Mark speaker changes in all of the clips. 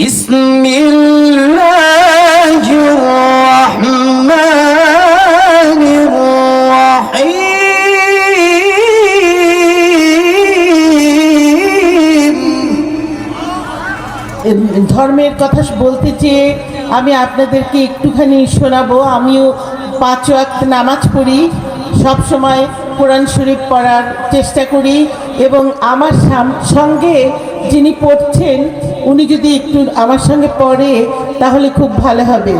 Speaker 1: বিসমিল্লাহির রাহমানির রাহিম।
Speaker 2: ধর্মের কথা বলতে চেয়ে আমি আপনাদেরকে একটুখানি শোনাবো। আমিও 5 ওয়াক্ত নামাজ পড়ি, সব সময় কোরআন শরীফ পড়ার চেষ্টা করি, এবং আমার সঙ্গে যিনি পড়ছেন উনি যদি একটু আমার সঙ্গে পড়ে তাহলে খুব ভালো হবে।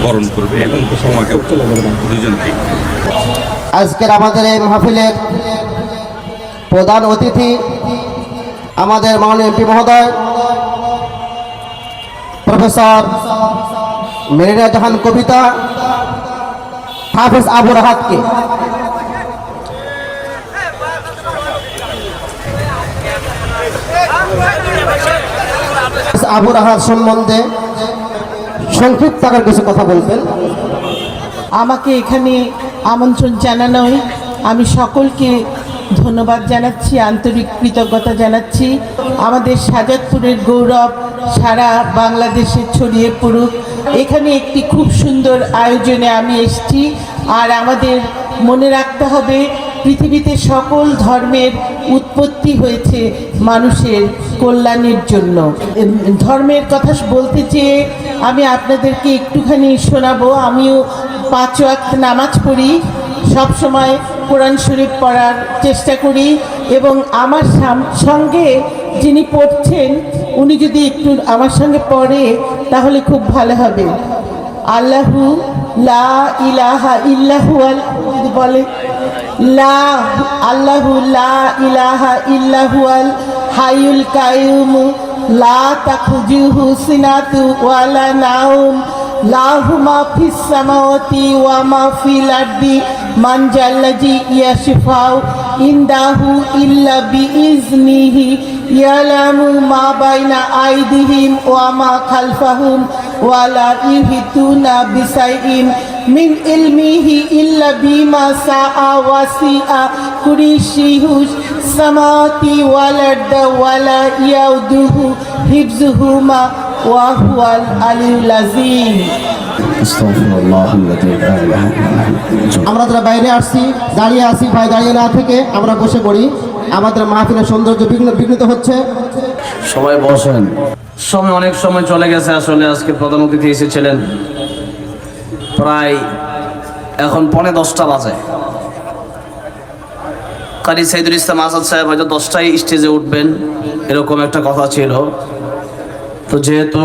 Speaker 3: বরণ করবে এবং সময়কে দুজনকে।
Speaker 4: আজকের আমাদের এই মাহফিলের প্রধান অতিথি আমাদের মাননীয় এমপি মহোদয় প্রফেসর মেরিনা জাহান কবিতা হাফেজ আবু রাহাতকে আবু রাহাত সম্বন্ধে সংক্ষিপ্ত আকারে কিছু কথা বলবেন।
Speaker 2: আমাকে এখানে আমন্ত্রণ জানানোয় আমি সকলকে ধন্যবাদ জানাচ্ছি, আন্তরিক কৃতজ্ঞতা জানাচ্ছি। আমাদের শাহজাদপুরের গৌরব সারা বাংলাদেশে ছড়িয়ে পড়ুক। এখানে একটি খুব সুন্দর আয়োজনে আমি এসেছি। আর আমাদের মনে রাখতে হবে পৃথিবীতে সকল ধর্মের উৎপত্তি হয়েছে মানুষের কল্যাণের জন্য। ধর্মের কথা বলতে চেয়ে আমি আপনাদেরকে একটুখানি শোনাবো। আমিও 5 ওয়াক্ত নামাজ পড়ি, সব সময় কোরআন শরীফ পড়ার চেষ্টা করি, এবং আমার সঙ্গে যিনি পড়ছেন উনি যদি একটু আমার সঙ্গে পড়ে তাহলে খুব ভালো হবে। আল্লাহু লা ইলাহা ইল্লাহু, যদি বলে লা, আল্লাহু লা ইলাহা ইল্লাহু আল হাইয়ুল কাইয়ুম লা তাখুযুহু সিনাতু ওয়ালা নাওম লাহু মা ফিস সামাওয়াতি ওয়া মা ফিল আরদি মান জাল্লাযী ইয়াশফাউ ইনদাহু ইল্লা বিইজনিহি ইয়ালামু মা বাইনা আইদিহিম ওয়া মা খালফাহুম ওয়া লা ইউহিতুনা বিশাইইন মিন ইলমিহি ইল্লা বিমা সাআ ওয়াসিআ কুরসিয়ুহু সামাওয়াতি ওয়াল আরদা ওয়া লা ইয়াউদুহু হিফযুহুমা ওয়া হুয়াল আলিয়্যুল আযীম।
Speaker 4: আমরা যারা বাইরে আসছি, দাঁড়িয়ে আসি, ভাই দাঁড়িয়ে না থেকে আমরা বসে পড়ি। আমাদের মাহফিলের সৌন্দর্য বিঘ্নিত হচ্ছে।
Speaker 5: সবাই বসেন। অনেক সময় চলে গেছে। আসলে আজকে প্রধান অতিথি এসেছিলেন প্রায় এখন 10:45 বাজে। কারি সাইদুল ইসলাম আজাদ সাহেব হয়তো 10টায় স্টেজে উঠবেন এরকম একটা কথা ছিল। তো যেহেতু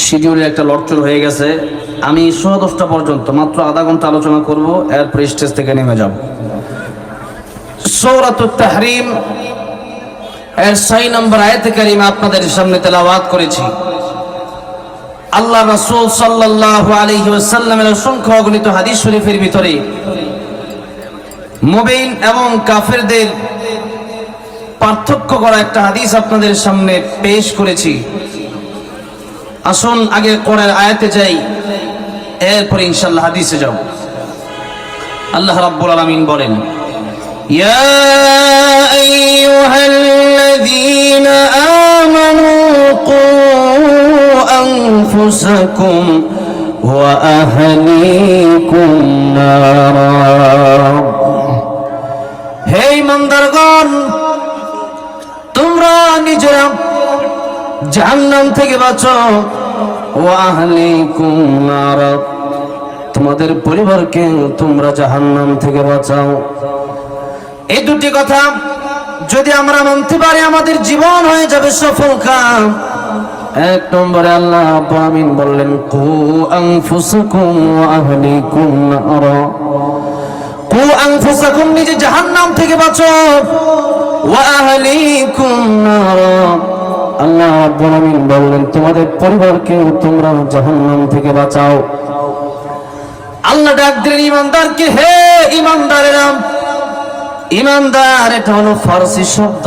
Speaker 5: শিডিউলে একটা লড়চড় হয়ে গেছে, আমি 10:15 পর্যন্ত মাত্র আধা ঘন্টা আলোচনা করব, এরপর স্টেজ থেকে নেমে যাব। সূরাতুত তাহরিম এর 6 নম্বর আয়াতে কারিমা আপনাদের সামনে তেলাওয়াত করেছি। আল্লাহ রাসূল সাল্লাল্লাহু আলাইহি ওয়াসাল্লামের অসংখ্য অগণিত হাদিস শরীফের ভিতরে মুমিন এবং কাফেরদের পার্থক্য করা একটা হাদিস আপনাদের সামনে পেশ করেছি। আসুন আগে কোরআনের আয়াতে যাই, এরপর ইনশাআল্লাহ হাদিসে যাব। আল্লাহ রাব্বুল আলামিন বলেন, ইয়া আইয়ুহাল্লাযীনা আমানু কু আনফুসাকুম ওয়া আহলিকুম নারা। হে ঈমানদারগণ, তোমরা নিজেরা জাহান্নাম থেকে বাঁচো, ওয়া আহলিকুম নার, তোমাদের পরিবারকে তোমরা জাহান্নাম থেকে বাঁচাও। এই দুটি কথা যদি আমরা মানতে পারি আমাদের জীবন হয়ে যাবে সফল কাম। 1 নম্বরে আল্লাহ রাব্বুল আমিন বললেন, কু আনফুসাকুম ওয়া আহলিকুম নার। কু আনফুসাকুম, নিজে জাহান্নাম থেকে বাঁচো, ওয়া আহলিকুম নার, আল্লাহ রাব্বুল আমিন বললেন তোমাদের পরিবারকে তোমরা জাহান্নাম থেকে বাঁচাও। আল্লাহ ডাক দিলেন ঈমানদারকে, হে ঈমানদারেরা। ঈমানদার এটা হলো ফারসি শব্দ,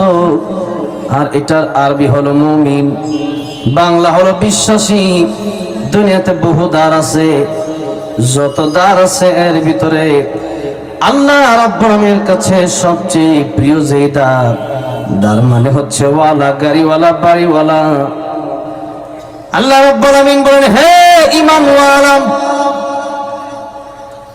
Speaker 5: আর এটার আরবি হলো মুমিন, বাংলা হলো বিশ্বাসী। দুনিয়াতে বহু দ্বার আছে, যত দ্বার আছে এর ভিতরে আল্লাহ রাব্বুল আলামিনের কাছে সবচেয়ে প্রিয় যে দার, দার মানে হচ্ছে ওয়ালা, গাড়িওয়ালা, বাড়িওয়ালা। আল্লাহ রাব্বুল আলামিন বলেন, হে ঈমানওয়ালা,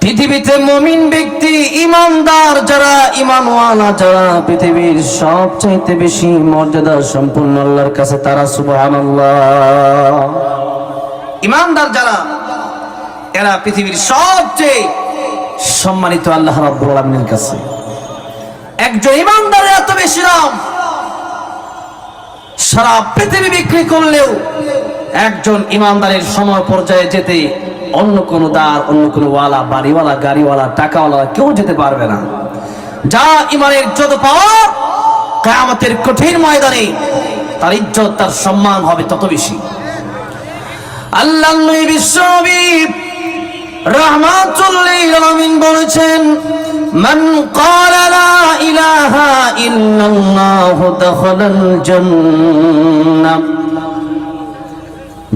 Speaker 5: পৃথিবীতে মুমিন ব্যক্তি, ঈমানদার যারা, ঈমানওয়ালা যারা, পৃথিবীর সবচাইতে বেশি মর্যাদা সম্পন্ন আল্লাহর কাছে তারা সুবহানাল্লাহ। ঈমানদার যারা, এরা পৃথিবীর সবচেয়ে সম্মানিত আল্লাহ রাব্বুল আলামিনের কাছে। একজন ঈমানদারের এত বেশি দাম, সারা পৃথিবী বিক্রি করলেও একজন ঈমানদারের সময় পর্যায়ে যেতে অন্য কোনো দার, অন্য কোনো ওয়ালা, বাড়িওয়ালা, গাড়িওয়ালা, টাকাওয়ালা কেউ যেতে পারবে না। যা ঈমানের যত পাওয়ার, কিয়ামতের কঠিন ময়দানে তার ইজ্জত, তার সম্মান হবে তত বেশি। আল্লাহর নবী বিশ্বনবী রাহমাতুল লিল আলামিন বলেছেন, মান ক্বালা লা ইলাহা ইল্লাল্লাহ দাখালাল জান্নাহ।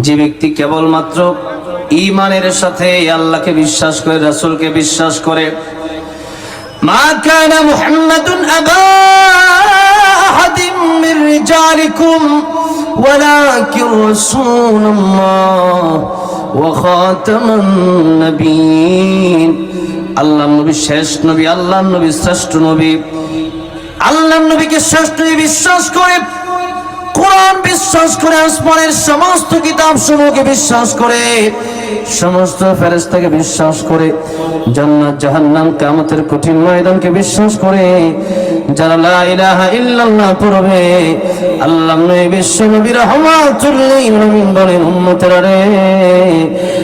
Speaker 5: যে ব্যক্তি কেবলমাত্র ঈমানের সাথে আল্লাহকে বিশ্বাস করে, রাসূলকে বিশ্বাস করে, মা কানা মুহাম্মাদুন আবা আহাদিম মির রিজালিকুম ওয়ালাকিন রাসূলুল্লাহ ওয়া খাতামান নবিয়্যিন। আল্লাহর নবী শেষ নবী, আল্লাহর নবী শ্রেষ্ঠ নবী। আল্লাহর নবীকে শ্রেষ্ঠ নবী বিশ্বাস করে, কোরআন বিশ্বাস করে, আসমানের সমস্ত কিতাব সমূহকে বিশ্বাস করে, সমস্ত ফেরেশতাকে বিশ্বাস করে, জান্নাত জাহান্নাম কিয়ামতের কঠিন ময়দানকে বিশ্বাস করে, যারা লা ইলাহা ইল্লাল্লাহ পড়বে, আল্লাহর নবী বিশ্ব নবী রাহমাতুল লিল আলামিন বলেন, উম্মতেরা রে,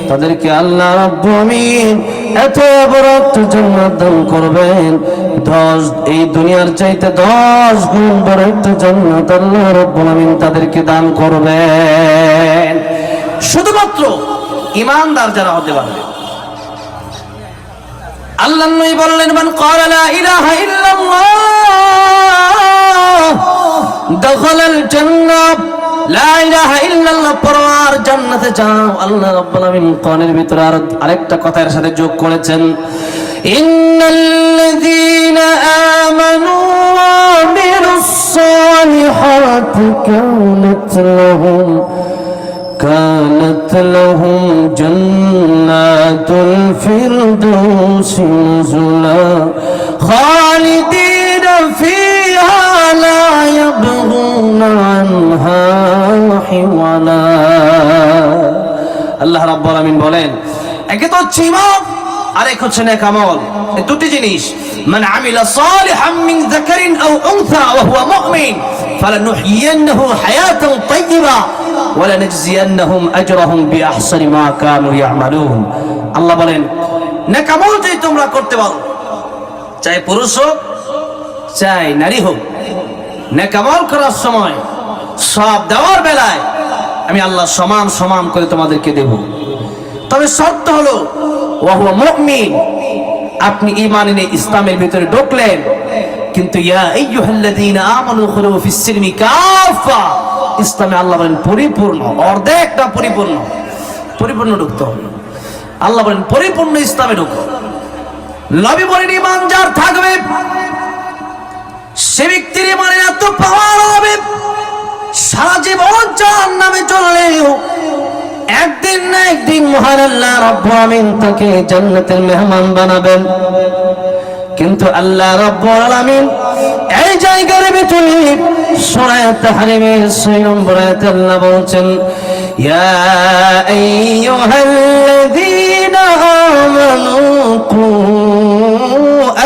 Speaker 5: তাদেরকে আল্লাহ রাব্বুল আমিন এত বড় একটা জান্নাত দান করবেন, 10 এই দুনিয়ার চাইতে 10 গুণ বড় একটা জান্নাত আল্লাহ রাব্বুল আমিন তাদেরকে দান করবেন। শুধুমাত্র ঈমানদার যারা হতে পারবে। আল্লাহর নবী বললেন, মান ক্বালা লা ইলাহা ইল্লাল্লাহ দাখালাল জান্নাহ। লা ইলাহা ইল্লাল্লাহ পড়ার জান্নাতে যাও। আল্লাহ রাব্বুল আমিন কোরআনের ভিতরে আরেকটা কথা এর সাথে যোগ করেছেন, ইন্নাল্লাযীনা আমানু ওয়া আমিলুস সালিহাতি كانت لهم جنات الفردوس نزلا خالدين فيها لا يبغون عنها حولا। আল্লাহ রাব্বুল আমিন বলেন, একে তো হচ্ছে ঈমান, আরেক হচ্ছে নেক আমল। এই দুটি জিনিস, মান আমিলা সালিহাম মিন যাকারিন আও উনসা ওয়া হুয়া মুমিন ফালানুহয়িন্নাহু হায়াতান তাইয়্যিবা ওয়ালানাজজিয়ান্নাহুম আজরাহুম বিআহসানি মা কানু ইয়ামালুন। আল্লাহ বলেন, নেক আমল যদি তোমরা করতে পারো, চাই পুরুষ হোক চাই নারী হোক, নেক আমল করার সময় সব দেওয়ার বেলায় আমি আল্লাহ সমান সমান করে তোমাদেরকে দেব। তবে শর্ত হলো ওয়া হুয়া মুমিন, আপনি ঈমান এনে ইসলামের ভিতরে ঢুকলেন, কিন্তু ইয়া আইয়ুহাল্লাযীনা আমানু খুলু ফিস সিলমি কাফা, ইসলামে আল্লাহ বলেন পরিপূর্ণ, অর্ধেক না পরিপূর্ণ, পরিপূর্ণ ঢুকতে হবে। আল্লাহ বলেন পরিপূর্ণ ইসলামে ঢুকো। নবী বলেন, ঈমান যার থাকবে সে ব্যক্তির ঈমানের এত পাওয়ার হবে, সারা জীবন জাহান্নামে চললেও একদিন না একদিন মহান আল্লাহ রাব্বুল আমিন তাকে জান্নাতের মেহমান বানাবেন। কিন্তু আল্লাহ রাব্বুল আলামিন এই জায়গার ভিতরে সূরা তাহরিমের 6 নম্বর আয়াতে আল্লাহ বলছেন, ইয়া আইয়ুহাল্লাযীনা আমানু কু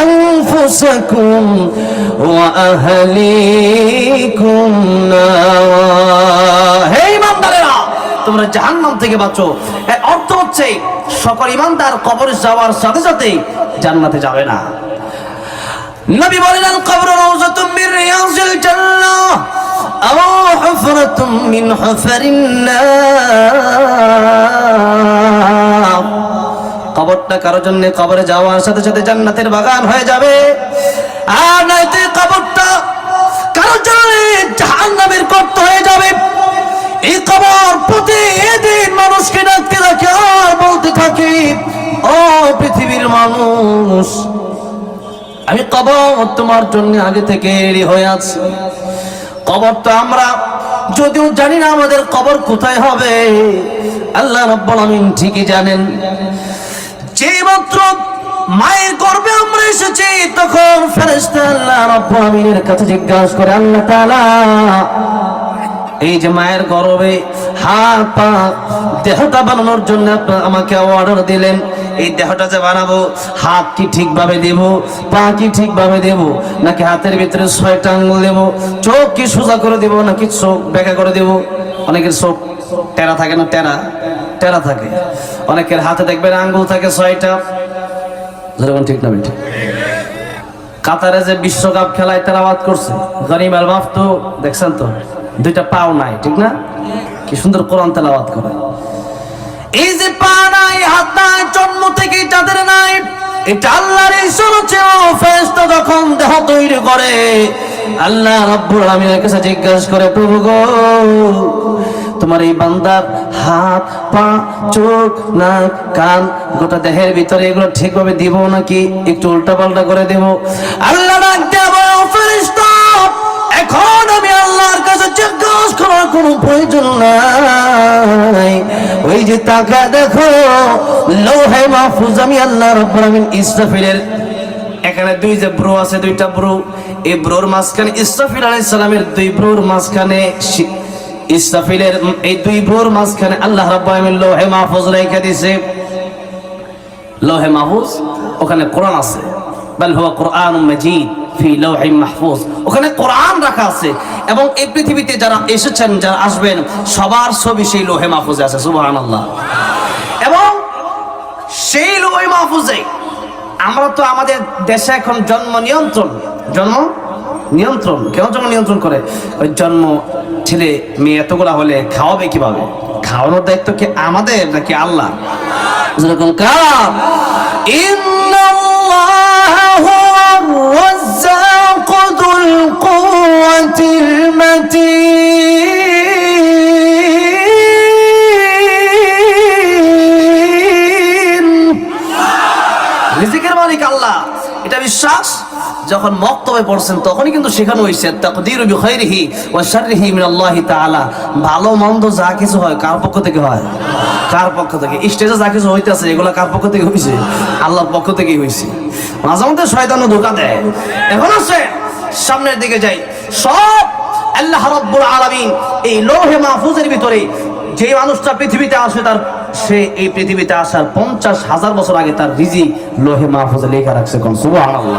Speaker 5: আনফুসাকুম ওয়া আহলিকুম নারা। হে ঈমানদারেরা, তোমরা জাহান্নাম থেকে বাঁচো। এর অর্থ হচ্ছে সকল ঈমানদার কবরে যাওয়ার সাথে সাথে জান্নাতে যাবে না। নবী বলেন, আল কবরু রাউযাতুম মির রিয়াজিল জান্নাহ আও হুফরাতুম মিন হুফারিন নার। কবরটা কারোর জন্য কবরে যাওয়ার সাথে সাথে জান্নাতের বাগান হয়ে যাবে, আর নয়তো কবরটা কারোর জন্য জাহান্নামের গর্ত হয়ে যাবে। এই কবর প্রতিদিন মানুষকে ডাকতে থাকে আর বলতে থাকে, ও পৃথিবীর মানুষ, আমি কবর তোমার জন্য আগে থেকে রেডি হয়ে আছি। কবর তো আমরা যদিও জানি না আমাদের কবর কোথায় হবে, আল্লাহ রাব্বুল আলামিন ঠিকই জানেন। যেই মাত্র মায়ের গর্ভে আমরা এসেছি তখন ফেরেশতা আল্লাহ রাব্বুল আলামিনের কাছে জিজ্ঞাসা করে, আল্লাহ তাআলা এই যে মায়ের গর্ভে হাত পা দেহটা বানানোর জন্য আপনারা আমাকে অর্ডার দিলেন, এই দেহটা যে বানাবো হাত কি ঠিকভাবে দেব, পা কি ঠিকভাবে দেব, নাকি হাতের ভিতরে 6টা আঙ্গুল দেব, চোখ কি সোজা করে দেব নাকি চোখ বেঁকা করে দেব? অনেকের চোখ টেরা থাকে না, টেরা থাকে। অনেকের হাতে দেখবেন আঙ্গুল থাকে 6টা। যেরকম ঠিক না বেঠিক? কাতারে যে বিশ্বকাপ খেলায় তেলাওয়াত করছে গনিম আল মাফতু, দেখছেন তো 2টা পাও নাই, ঠিক না? কি সুন্দর কোরআন তেলাওয়াত করে। এই যে পা নাই হাত নাই জন্ম থেকে যাদের নাই, এটা আল্লাহর ইশারাতে ফেরেশতা যখন দেহ তৈরি করে আল্লাহ রাব্বুল আলামিনের কাছে জিজ্ঞাসা করে, প্রভু গো তোমার এই বান্দার হাত পা চোখ নাক কান গোটা দেহের ভিতরে এগুলো ঠিকভাবে দিব নাকি একটু উল্টাপাল্টা করে দেব? আল্লাহ ডাক দেব, ফেরেশতা এখন আমি আল্লাহর কাছে জিজ্ঞাসা করার কোনো প্রয়োজন নাই। ওই যে তাকা দেখো লৌহে মাহফুজ আমি আল্লাহ রাব্বুল আলামিন ইসরাফিলের এখানে 2 যে ব্রু আছে, 2টা ব্রু, এই ব্রুর মাঝখানে ইসরাফিল আলাইহিস সালামের 2 ব্রুর মাঝখানে ইসরাফিলের এই 2 ব্রুর মাঝখানে আল্লাহ রাব্বুল আলামিন লৌহে মাহফুজ রেখে দিয়েছে। লৌহে মাহফুজ ওখানে কোরআন আছে, বাল হুয়া কুরআনুম মাজিদ ফি লাওহিম মাহফুজ, ওখানে কোরআন রাখা আছে। এবং এই পৃথিবীতে যারা এসেছেন যারা আসবেন সবার ছবি সেই লৌহে মাহফুজে আছে। সুবহানাল্লাহ। এবং সেই লৌহে মাহফুজে আমরা তো আমাদের দেশে এখন জন্ম নিয়ন্ত্রণ কেন জন্ম নিয়ন্ত্রণ করে? ওই জন্ম ছেলে মেয়ে এতগুলা হলে খাওয়াবে কিভাবে? খাওয়ানোর দায়িত্ব কি আমাদের নাকি আল্লাহ? যেরকম কালাম ইন্নাল্লাহু হুয়ার-রাজ্জাকু যুল কুওয়াতিল মাতিন, রিজিকের মালিক আল্লাহ, এটা বিশ্বাস। যখন মক্তবে পড়ছেন তখনই কিন্তু শেখানো হয়েছে তাকদীরু বিখাইরিহি ওয়া শাররিহি মিনাল্লাহি তাআলা, ভালো মন্দ যা কিছু হয় কার পক্ষ থেকে হয়? কার পক্ষ থেকে? স্টেজে যা কিছু হইতেছে এগুলা কার পক্ষ থেকে হইছে? আল্লাহর পক্ষ থেকেই হইছে। মাঝে মধ্যে শয়তানও ধোঁকা দেয়। এখন আছে সামনের দিকে যাই, সব আল্লাহ রাব্বুল আলামিন এই লৌহে মাহফুজের ভিতরে যে মানুষটা পৃথিবীতে আসে সে এই পৃথিবীতে আসার 50,000 বছর আগে তার রিজিক লৌহে মাহফুজে লেখা রাখছে। কোন সুবহানাল্লাহ।